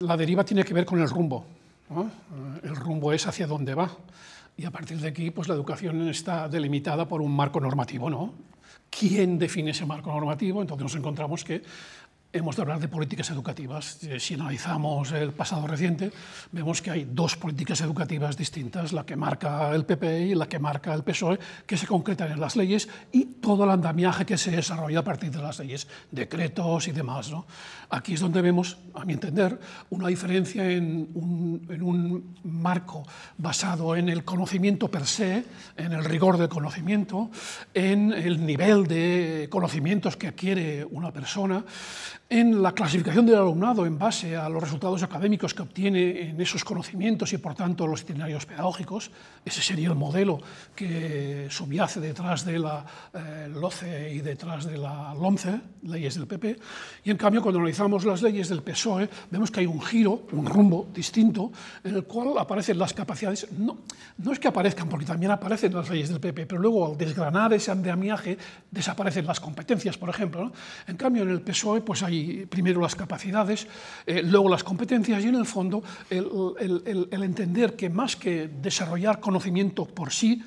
La deriva tiene que ver con el rumbo, ¿no? El rumbo es hacia dónde va, y a partir de aquí pues la educación está delimitada por un marco normativo, ¿no? ¿Quién define ese marco normativo? Entonces nos encontramos que hemos de hablar de políticas educativas. Si analizamos el pasado reciente, vemos que hay dos políticas educativas distintas, la que marca el PP y la que marca el PSOE, que se concretan en las leyes y todo el andamiaje que se desarrolla a partir de las leyes, decretos y demás, ¿no? Aquí es donde vemos, a mi entender, una diferencia en un marco basado en el conocimiento per se, en el rigor del conocimiento, en el nivel de conocimientos que adquiere una persona, en la clasificación del alumnado en base a los resultados académicos que obtiene en esos conocimientos y, por tanto, los itinerarios pedagógicos. Ese sería el modelo que subyace detrás de la LOCE y detrás de la LOMCE, leyes del PP. Y, en cambio, cuando analizamos las leyes del PSOE, vemos que hay un giro, un rumbo distinto, en el cual aparecen las capacidades. No es que aparezcan, porque también aparecen las leyes del PP, pero luego, al desgranar ese andamiaje, desaparecen las competencias, por ejemplo, ¿no? En cambio, en el PSOE, pues hay primero las capacidades, luego las competencias y en el fondo el entender que más que desarrollar conocimiento por sí,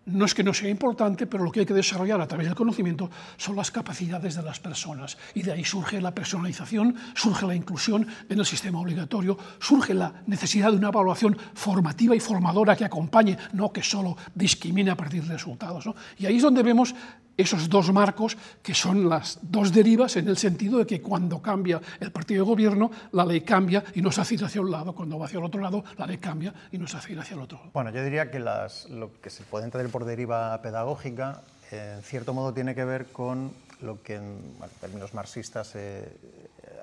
no es que no sea importante, pero lo que hay que desarrollar a través del conocimiento son las capacidades de las personas. Y de ahí surge la personalización, surge la inclusión en el sistema obligatorio, surge la necesidad de una evaluación formativa y formadora que acompañe, no que solo discrimine a partir de resultados, ¿no? Y ahí es donde vemos esos dos marcos que son las dos derivas en el sentido de que cuando cambia el partido de gobierno, la ley cambia y nos hace ir hacia un lado, cuando va hacia el otro lado, la ley cambia y nos hace ir hacia el otro. Bueno, yo diría que lo que se puede entender por deriva pedagógica, en cierto modo tiene que ver con lo que en términos marxistas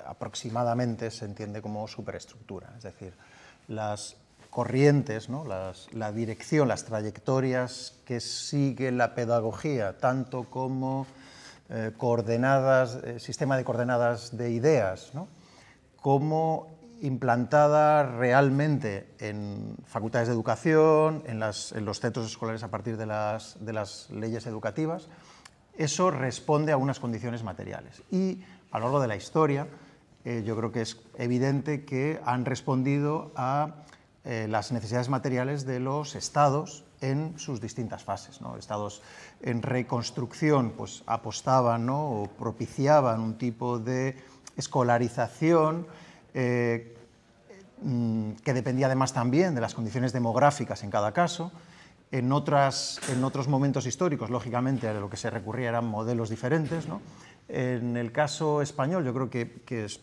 aproximadamente se entiende como superestructura, es decir, las corrientes, ¿no? La dirección, las trayectorias que sigue la pedagogía, tanto como sistema de coordenadas de ideas, ¿no? Como implantada realmente en facultades de educación, en los centros escolares a partir de las leyes educativas, eso responde a unas condiciones materiales. Y a lo largo de la historia, yo creo que es evidente que han respondido a las necesidades materiales de los estados en sus distintas fases, ¿no? Estados en reconstrucción pues, apostaban, ¿no? O propiciaban un tipo de escolarización que dependía además también de las condiciones demográficas en cada caso. En otros momentos históricos, lógicamente, a lo que se recurría eran modelos diferentes, ¿no? En el caso español, yo creo que es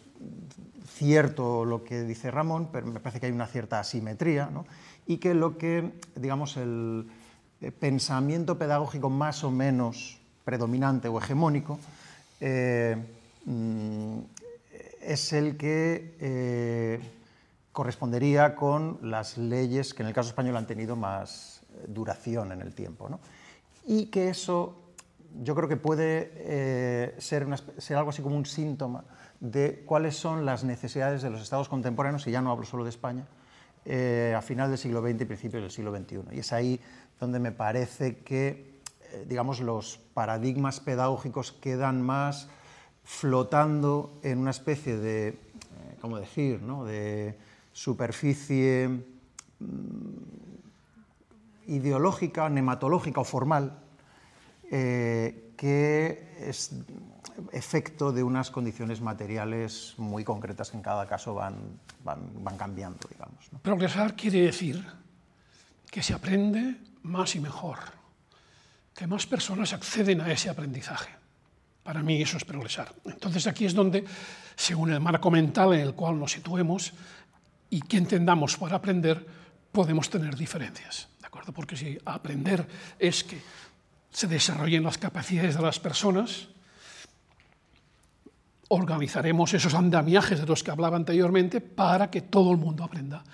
cierto lo que dice Ramón, pero me parece que hay una cierta asimetría, ¿no? Y que digamos, el pensamiento pedagógico más o menos predominante o hegemónico es el que correspondería con las leyes que en el caso español han tenido más duración en el tiempo, ¿no? Y que eso yo creo que puede ser algo así como un síntoma de cuáles son las necesidades de los estados contemporáneos, y ya no hablo solo de España, a final del siglo XX y principios del siglo XXI. Y es ahí donde me parece que, digamos, los paradigmas pedagógicos quedan más flotando en una especie de, ¿cómo decir?, ¿no?, de superficie ideológica, nematológica o formal, que es efecto de unas condiciones materiales muy concretas que en cada caso van cambiando, digamos, ¿no? Progresar quiere decir que se aprende más y mejor, que más personas acceden a ese aprendizaje. Para mí eso es progresar. Entonces aquí es donde, según el marco mental en el cual nos situemos y que entendamos por aprender, podemos tener diferencias, ¿de acuerdo? Porque si aprender es que se desarrollen las capacidades de las personas, organizaremos esos andamiajes de los que hablaba anteriormente para que todo el mundo aprenda.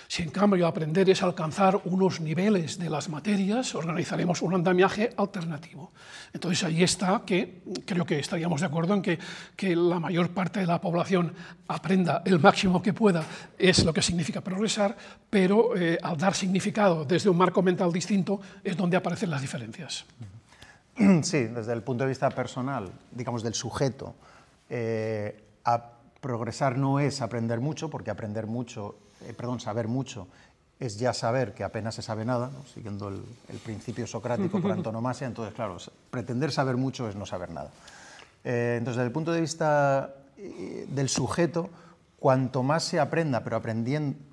Si en cambio aprender es alcanzar unos niveles de las materias, organizaremos un andamiaje alternativo. Entonces ahí está que creo que estaríamos de acuerdo en que la mayor parte de la población aprenda el máximo que pueda, es lo que significa progresar, pero al dar significado desde un marco mental distinto es donde aparecen las diferencias. Sí, desde el punto de vista personal, digamos del sujeto, progresar no es aprender mucho, porque saber mucho es ya saber que apenas se sabe nada, ¿no? Siguiendo el principio socrático por antonomasia. Entonces, claro, pretender saber mucho es no saber nada. Entonces, desde el punto de vista del sujeto, cuanto más se aprenda,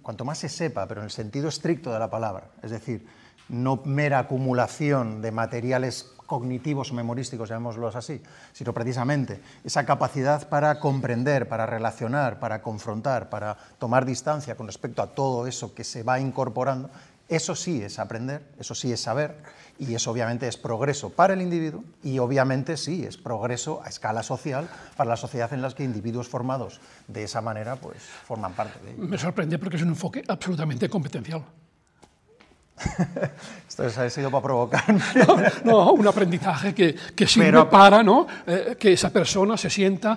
cuanto más se sepa, pero en el sentido estricto de la palabra, es decir, no mera acumulación de materiales cognitivos o memorísticos, llamémoslos así, sino precisamente esa capacidad para comprender, para relacionar, para confrontar, para tomar distancia con respecto a todo eso que se va incorporando, eso sí es aprender, eso sí es saber, y eso obviamente es progreso para el individuo y obviamente sí es progreso a escala social para la sociedad en la que individuos formados de esa manera pues forman parte de ella. Me sorprende porque es un enfoque absolutamente competencial. Esto ha sido para provocarme. No, un aprendizaje que sirve para, ¿no? Que esa persona se sienta,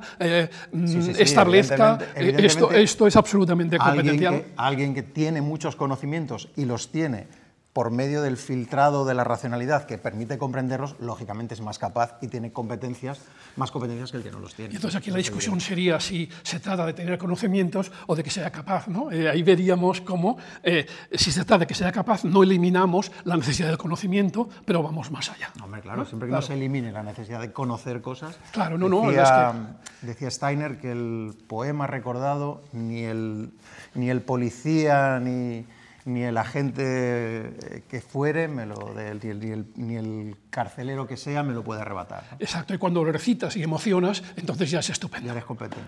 establezca. Esto es absolutamente competencial. Alguien que tiene muchos conocimientos y los tiene por medio del filtrado de la racionalidad que permite comprenderlos, lógicamente es más capaz y tiene más competencias que el que no los tiene. Y entonces aquí la discusión sería si se trata de tener conocimientos o de que sea capaz, ¿no? Ahí veríamos cómo, si se trata de que sea capaz, no eliminamos la necesidad del conocimiento, pero vamos más allá. Hombre, claro, siempre que no se elimine la necesidad de conocer cosas. Claro, decía Steiner que el poema recordado, ni el policía, ni el agente que fuere, ni el carcelero que sea, me lo puede arrebatar, ¿no? Exacto, y cuando lo recitas y emocionas, entonces ya es estupendo. Ya eres competente.